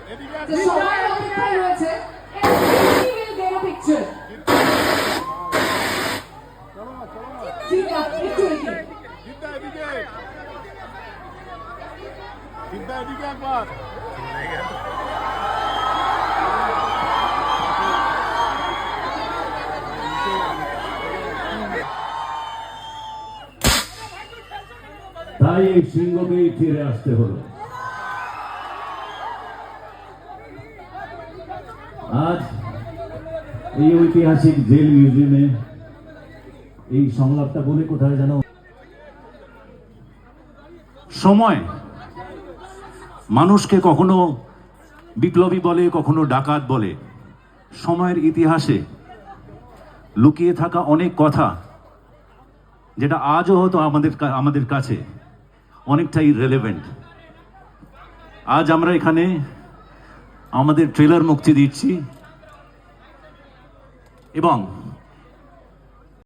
যে সবাই অপেক্ষায় রয়েছে পিকচার একটু একবার তাই এই সিংহকেই ফিরে আসতে হলো। আজ এই ঐতিহাসিক জেল মিউজিয়ামে এই সংলাপটা বলে কোথায় যেন সময় মানুষকে কখনো বিপ্লবী বলে, কখনো ডাকাত বলে। সময়ের ইতিহাসে লুকিয়ে থাকা অনেক কথা যেটা আজও হয়তো আমাদের কাছে অনেকটাই রেলেভেন্ট। আজ আমরা এখানে আমাদের ট্রেলার মুক্তি দিচ্ছি এবং